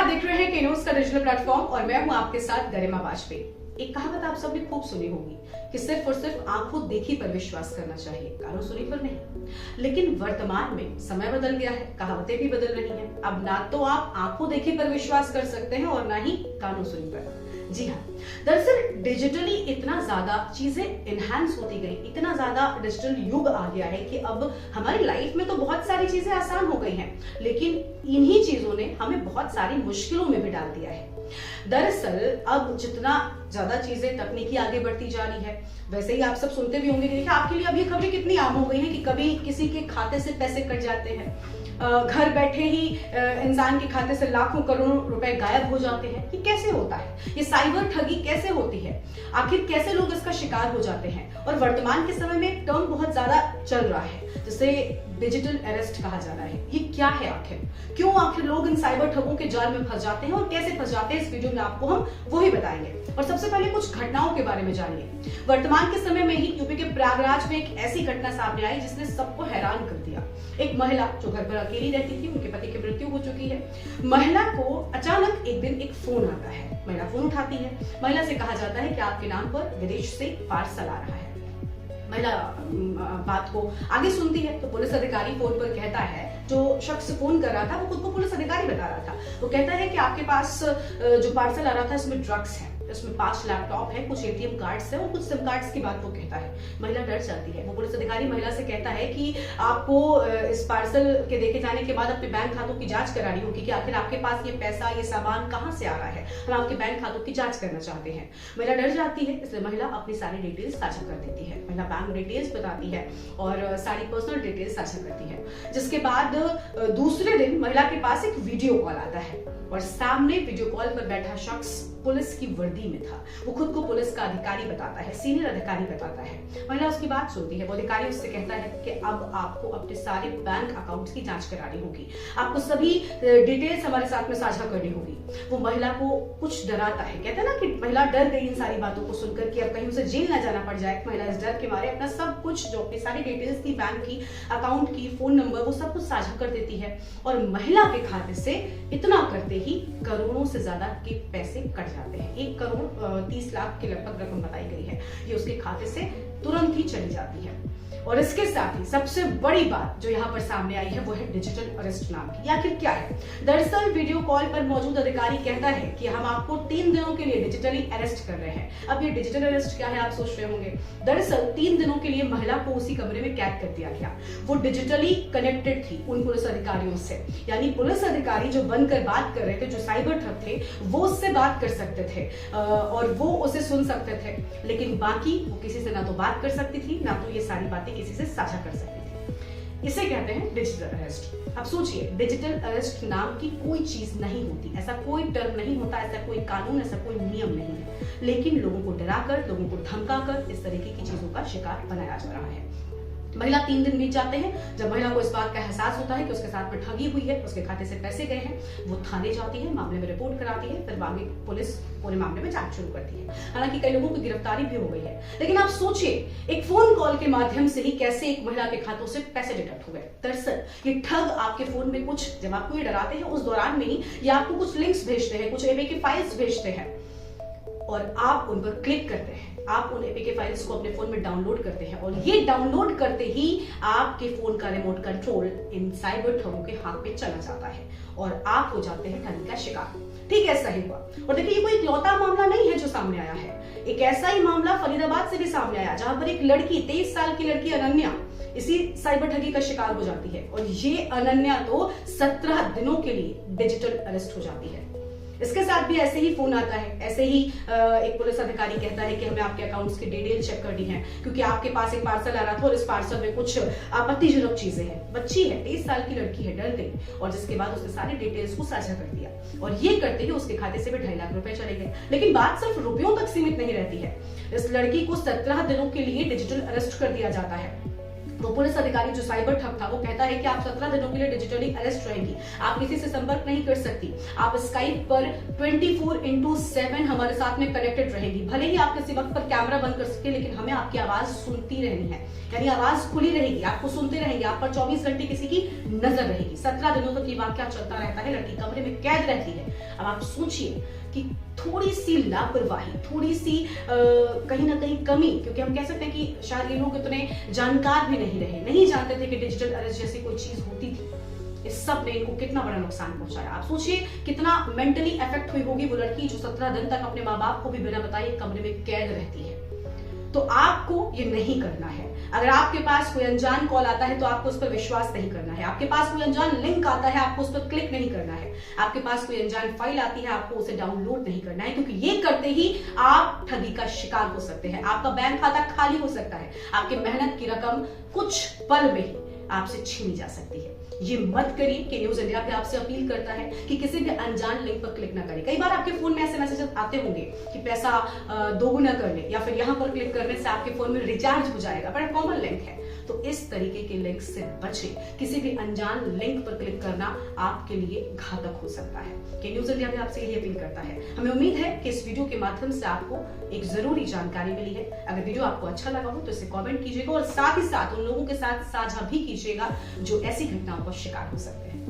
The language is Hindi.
आप देख रहे हैं के न्यूज का डिजिटल प्लेटफॉर्म और मैं हूं आपके साथ गरिमा वाजपेयी। एक कहावत आप सबने खूब सुनी होगी कि सिर्फ और सिर्फ आंखों देखी पर विश्वास करना चाहिए, कानों सुनी पर नहीं। लेकिन वर्तमान में समय बदल गया है, कहावतें भी बदल रही हैं। अब ना तो आप आंखों देखी पर विश्वास कर सकते हैं और ना ही कानों सुनी पर। जी हाँ, दरअसल डिजिटली इतना ज्यादा चीजें एनहांस होती गई, इतना ज्यादा डिजिटल युग आ गया है कि अब हमारी लाइफ में तो बहुत सारी चीजें आसान हो गई हैं, लेकिन इन्हीं चीजों ने हमें बहुत सारी मुश्किलों में भी डाल दिया है। दरअसल अब जितना ज्यादा चीजें तकनीकी आगे बढ़ती जा रही है, वैसे ही आप सब सुनते भी होंगे कि देखिए आपके लिए अब ये खबरें कितनी आम हो गई हैं कि कभी किसी के खाते से पैसे कट जाते हैं, घर बैठे ही इंसान के खाते से लाखों करोड़ों रुपए गायब हो जाते हैं। ये कैसे होता है? ये साइबर ठगी कैसे होती है? आखिर कैसे लोग इसका शिकार हो जाते हैं? और वर्तमान के समय में एक टर्म बहुत ज्यादा चल रहा है जिसे डिजिटल अरेस्ट कहा जा रहा है। ये क्या है आखिर? क्यों आखिर लोग इन साइबर ठगों के जाल में फंस जाते हैं और कैसे फंस जाते हैं, इस वीडियो में आपको हम वही बताएंगे। और सबसे पहले कुछ घटनाओं के बारे में जानिए। वर्तमान के समय में ही यूपी के प्रयागराज में एक ऐसी घटना सामने आई जिसने सबको हैरान कर दिया। एक महिला जो घर पर अकेली रहती थी, उनके पति की मृत्यु हो चुकी है। महिला को अचानक एक दिन एक फोन आता है। महिला फोन उठाती है। महिला से कहा जाता है कि आपके नाम पर विदेश से पार्सल आ रहा है। महिला बात को आगे सुनती है तो पुलिस अधिकारी फोन पर कहता है, जो शख्स फोन कर रहा था वो खुद को पुलिस अधिकारी बता रहा था, वो कहता है कि आपके पास जो पार्सल आ रहा था इसमें ड्रग्स है, इसमें 5 लैपटॉप है, कुछ एटीएम कार्ड्स है और कुछ सिम कार्ड्स की बात वो कहता है। महिला डर जाती है। वो पुलिस अधिकारी महिला से कहता है कि आपको इस पार्सल के देखे जाने के बाद अपने बैंक खातों की जांच करानी होगी कि आखिर आपके पास ये पैसा, ये सामान कहां से आ रहा है। हम आपके बैंक खातों की जांच करना चाहते हैं। महिला डर जाती है, इसलिए महिला अपनी सारी डिटेल्स साझा कर देती है। महिला बैंक डिटेल्स बताती है और सारी पर्सनल डिटेल्स साझा करती है। जिसके बाद दूसरे दिन महिला के पास एक वीडियो कॉल आता है और सामने वीडियो कॉल पर बैठा शख्स पुलिस की वर्दी में था। वो खुद को पुलिस का अधिकारी बताता है, सीनियर अधिकारी बताता है। महिला उसकी बात सुनती है। वो अधिकारी उससे कहता है कि अब आपको अपने सारे बैंक अकाउंट्स की जांच करानी होगी, आपको सभी डिटेल्स हमारे साथ में साझा करनी होगी। वो महिला को कुछ डराता है। कहते हैं ना कि महिला डर गई इन सारी बातों को सुनकर कि अब कहीं उसे जेल ना जाना पड़ जाए। महिला इस डर के मारे अपना सब कुछ, जो अपनी सारी डिटेल्स थी बैंक की, अकाउंट की, फोन नंबर, वो सब कुछ साझा कर देती है। और महिला के खाते से इतना करते ही करोड़ों से ज्यादा के पैसे कट जाते हैं। 1 करोड़ 30 लाख के लगभग रकम बताई गई है। ये उसके खाते से तुरंत ही चली जाती है। और इसके साथ ही सबसे बड़ी बात जो यहाँ पर सामने आई है वो है डिजिटल अरेस्ट नाम की। आखिर क्या है? दरअसल वीडियो कॉल पर मौजूद अधिकारी कहता है कि हम आपको 3 दिनों के लिए डिजिटली अरेस्ट कर रहे हैं। अब ये डिजिटल अरेस्ट क्या है आप सोच रहे होंगे। दरअसल 3 दिनों के लिए महिला को उसी कमरे में कैद कर दिया गया। वो डिजिटली कनेक्टेड थी उन पुलिस अधिकारियों से, यानी पुलिस अधिकारी जो बनकर बात कर रहे थे, जो साइबर ठग थे, वो उससे बात कर सकते थे और वो उसे सुन सकते थे। लेकिन बाकी वो किसी से ना तो बात कर सकती थी, ना तो ये सारी बातें किसी से साझा कर सकती थी। इसे कहते हैं डिजिटल अरेस्ट। अब सोचिए, डिजिटल अरेस्ट नाम की कोई चीज नहीं होती, ऐसा कोई टर्म नहीं होता, ऐसा कोई कानून, ऐसा कोई नियम नहीं है, लेकिन लोगों को डराकर, लोगों को धमकाकर इस तरीके की चीजों का शिकार बनाया जा रहा है। महिला 3 दिन बीत जाते हैं। जब महिला को इस बात का एहसास होता है कि उसके साथ में ठगी हुई है, उसके खाते से पैसे गए हैं, वो थाने जाती है, मामले में रिपोर्ट कराती है, फिर आगे पुलिस पूरे मामले में जांच शुरू करती है। हालांकि कई लोगों की गिरफ्तारी भी हो गई है। लेकिन आप सोचिए, एक फोन कॉल के माध्यम से ही कैसे एक महिला के खातों से पैसे डिडक्ट हुए। दरअसल ये ठग आपके फोन में कुछ, जब आपको ये डराते हैं उस दौरान में ही ये आपको कुछ लिंक्स भेजते हैं, कुछ एपीके फाइल्स भेजते हैं और आप उन पर क्लिक करते हैं। आप उन एपीके फाइल्स को अपने फोन में डाउनलोड करते हैं और ये डाउनलोड करते ही आपके फोन का रिमोट कंट्रोल इन साइबर ठगों के हाथ में चला जाता है और आप हो जाते हैं ठगी का शिकार। ठीक ऐसा ही हुआ। और देखिए, ये कोई इकलौता मामला नहीं है जो सामने आया है। एक ऐसा ही मामला फरीदाबाद से भी सामने आया, जहां पर एक लड़की, 23 साल की लड़की अनन्या, इसी साइबर ठगी का शिकार हो जाती है। और ये अनन्या तो 17 दिनों के लिए डिजिटल अरेस्ट हो जाती है। इसके साथ भी ऐसे ही फोन आता है। ऐसे ही एक पुलिस अधिकारी कहता है कि हमें आपके अकाउंट्स की डिटेल चेक करनी है क्योंकि आपके पास एक पार्सल आ रहा था और इस पार्सल में कुछ आपत्तिजनक चीजें हैं। बच्ची है, 23 साल की लड़की है, डर गई और जिसके बाद उसने सारी डिटेल्स को साझा कर दिया और ये करते ही उसके खाते से भी 2.5 लाख रुपए चले गए। लेकिन बात सिर्फ रुपयों तक सीमित नहीं रहती है। इस लड़की को 17 दिनों के लिए डिजिटल अरेस्ट कर दिया जाता है। वो पुलिस अधिकारी जो साइबर ठग था वो कहता है कि आप 17 दिनों के लिए डिजिटली अरेस्ट रहेंगी, आप किसी से संपर्क नहीं कर सकती, आप स्काइप पर 24/7 हमारे साथ में कनेक्टेड रहेंगी, भले ही आप किसी वक्त पर कैमरा बंद कर सके लेकिन हमें आपकी आवाज सुनती रहनी है, यानी आवाज खुली रहेगी, आपको सुनते रहेंगे, आप पर 24 घंटे किसी की नजर रहेगी। 17 दिनों तक ये वाकया चलता रहता है, लड़की कमरे में कैद रहती है। अब आप सोचिए कि थोड़ी सी लापरवाही, थोड़ी सी कहीं ना कहीं कमी, क्योंकि हम कह सकते हैं कि शायद ये लोग इतने जानकार भी नहीं रहे, नहीं जानते थे कि डिजिटल अरेस्ट जैसी कोई चीज होती थी। इस सब ने इनको कितना बड़ा नुकसान पहुंचाया। आप सोचिए कितना मेंटली इफेक्ट हुई होगी वो लड़की जो 17 दिन तक अपने माँ बाप को भी बिना बताए कमरे में कैद रहती है। तो आपको ये नहीं करना है। अगर आपके पास कोई अनजान कॉल आता है तो आपको उस पर विश्वास नहीं करना है, आपके पास कोई अनजान लिंक आता है आपको उस पर क्लिक नहीं करना है, आपके पास कोई अनजान फाइल आती है आपको उसे डाउनलोड नहीं करना है, क्योंकि ये करते ही आप ठगी का शिकार हो सकते हैं, आपका बैंक खाता खाली हो सकता है, आपकी मेहनत की रकम कुछ पल में ही आपसे छीनी जा सकती है। ये मत करिए कि न्यूज इंडिया भी आपसे अपील करता है कि किसी भी अनजान लिंक पर क्लिक ना करें। कई बार आपके फोन में ऐसे मैसेजेस आते होंगे कि पैसा दोगुना कर ले या फिर यहां पर क्लिक करने से आपके फोन में रिचार्ज हो जाएगा, बड़ा कॉमन लिंक है। तो इस तरीके के लिंक से बचें। किसी भी अनजान लिंक पर क्लिक करना आपके लिए घातक हो सकता है। कि न्यूज इंडिया भी आपसे यही अपील करता है। हमें उम्मीद है कि इस वीडियो के माध्यम से आपको एक जरूरी जानकारी मिली है। अगर वीडियो आपको अच्छा लगा हो तो इसे कमेंट कीजिएगा और साथ ही साथ उन लोगों के साथ साझा भी कीजिएगा जो ऐसी घटनाओं का शिकार हो सकते हैं।